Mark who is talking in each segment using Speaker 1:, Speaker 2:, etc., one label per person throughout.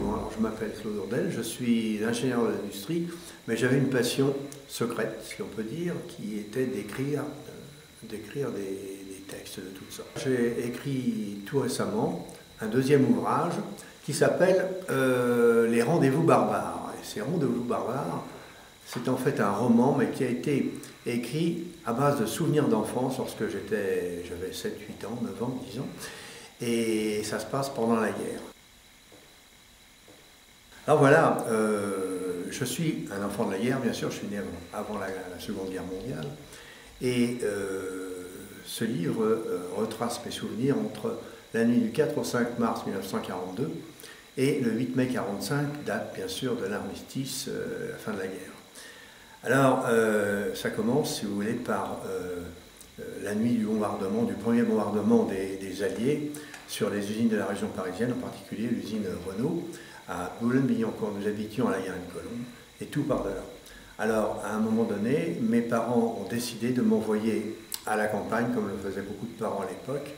Speaker 1: alors je m'appelle Claude Ourdel, je suis ingénieur de l'industrie, mais j'avais une passion secrète, si on peut dire, qui était d'écrire des textes de toutes sortes. J'ai écrit tout récemment un deuxième ouvrage qui s'appelle Les Rendez-vous barbares. Et ces Rendez-vous barbares, c'est en fait un roman, mais qui a été écrit à base de souvenirs d'enfance lorsque j'avais 7, 8 ans, 9 ans, 10 ans. Et ça se passe pendant la guerre. Alors voilà, je suis un enfant de la guerre, bien sûr, je suis né avant la Seconde Guerre mondiale. Et ce livre retrace mes souvenirs entre la nuit du 4 au 5 mars 1942 et le 8 mai 1945, date bien sûr de l'armistice, la fin de la guerre. Alors, ça commence, si vous voulez, par la nuit du bombardement, du premier bombardement des Alliés sur les usines de la région parisienne, en particulier l'usine Renault, à Boulogne-Billancourt. Nous habitions à la Garenne-Colombes, et tout par-delà. Alors, à un moment donné, mes parents ont décidé de m'envoyer à la campagne, comme le faisaient beaucoup de parents à l'époque.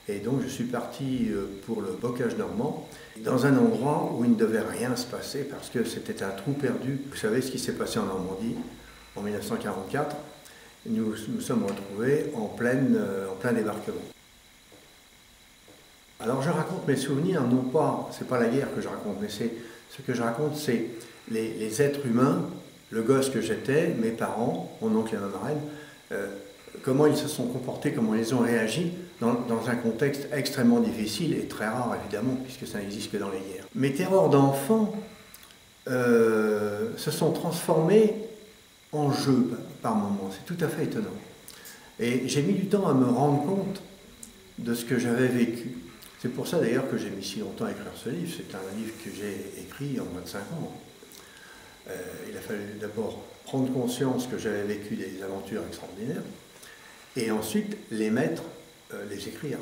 Speaker 1: Et donc, je suis parti pour le Bocage normand, dans un endroit où il ne devait rien se passer, parce que c'était un trou perdu. Vous savez ce qui s'est passé en Normandie, en 1944. Nous nous sommes retrouvés en plein débarquement. Alors, je raconte mes souvenirs, non pas, c'est pas la guerre que je raconte, mais ce que je raconte, c'est les êtres humains, le gosse que j'étais, mes parents, mon oncle et ma marraine, comment ils se sont comportés, comment ils ont réagi dans un contexte extrêmement difficile et très rare évidemment, puisque ça n'existe que dans les guerres. Mes terreurs d'enfant se sont transformées en jeu par moments, c'est tout à fait étonnant. Et j'ai mis du temps à me rendre compte de ce que j'avais vécu. C'est pour ça d'ailleurs que j'ai mis si longtemps à écrire ce livre. C'est un livre que j'ai écrit en 25 ans. Il a fallu d'abord prendre conscience que j'avais vécu des aventures extraordinaires et ensuite les écrire.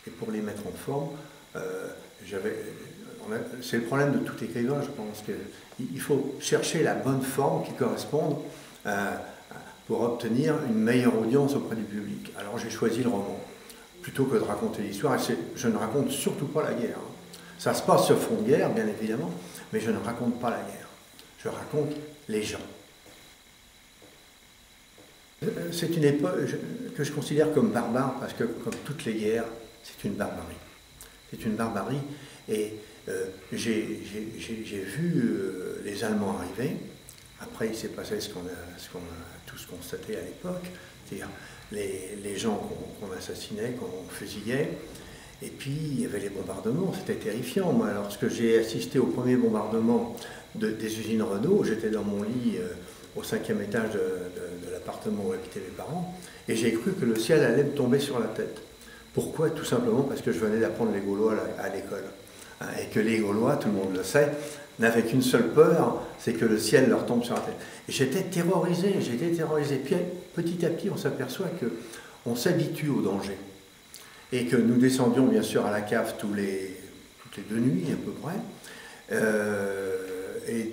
Speaker 1: Et pour les mettre en forme, c'est le problème de tout écrivain, je pense qu'il faut chercher la bonne forme qui corresponde pour obtenir une meilleure audience auprès du public. Alors j'ai choisi le roman, plutôt que de raconter l'histoire, et je ne raconte surtout pas la guerre. Ça se passe sur fond de guerre, bien évidemment, mais je ne raconte pas la guerre. Je raconte les gens. C'est une époque que je considère comme barbare, parce que, comme toutes les guerres, c'est une barbarie. C'est une barbarie, et j'ai vu les Allemands arriver. Après, il s'est passé ce qu'on a tous constaté à l'époque, c'est-à-dire les gens qu'on assassinait, qu'on fusillait. Et puis, il y avait les bombardements, c'était terrifiant. Moi, lorsque j'ai assisté au premier bombardement des usines Renault, j'étais dans mon lit au 5e étage de l'appartement où habitaient mes parents, et j'ai cru que le ciel allait me tomber sur la tête. Pourquoi? Tout simplement parce que je venais d'apprendre les Gaulois à l'école. Et que les Gaulois, tout le monde le sait, n'avaient qu'une seule peur, c'est que le ciel leur tombe sur la tête. Et j'étais terrorisé. Puis petit à petit, on s'aperçoit qu'on s'habitue au danger. Et que nous descendions bien sûr à la cave toutes les 2 nuits à peu près. Et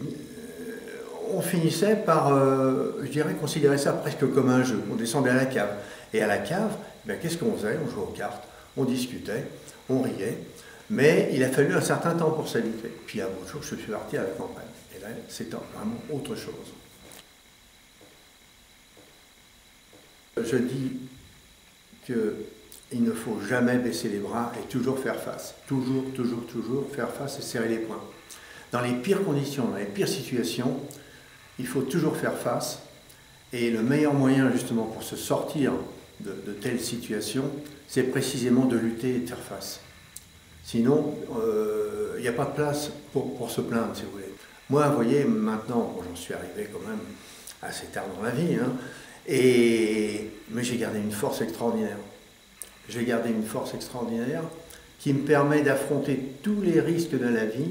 Speaker 1: on finissait par, je dirais, considérer ça presque comme un jeu. On descendait à la cave. Et à la cave, qu'est-ce qu'on faisait? On jouait aux cartes, on discutait, on riait. Mais il a fallu un certain temps pour s'habituer. Puis un beau jour, je suis parti à la campagne. Et là, c'est vraiment autre chose. Je dis qu'il ne faut jamais baisser les bras et toujours faire face. Toujours faire face et serrer les poings. Dans les pires conditions, dans les pires situations, il faut toujours faire face. Et le meilleur moyen, justement, pour se sortir de telles situations, c'est précisément de lutter et de faire face. Sinon, il n'y a pas de place pour se plaindre, si vous voulez. Moi, vous voyez, maintenant, j'en suis arrivé quand même assez tard dans la vie, hein, mais j'ai gardé une force extraordinaire. J'ai gardé une force extraordinaire qui me permet d'affronter tous les risques de la vie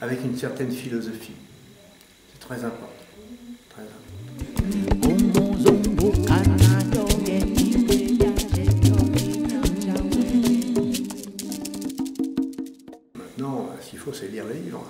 Speaker 1: avec une certaine philosophie. C'est très important. Très important. Maintenant, ce qu'il faut, c'est lire les livres.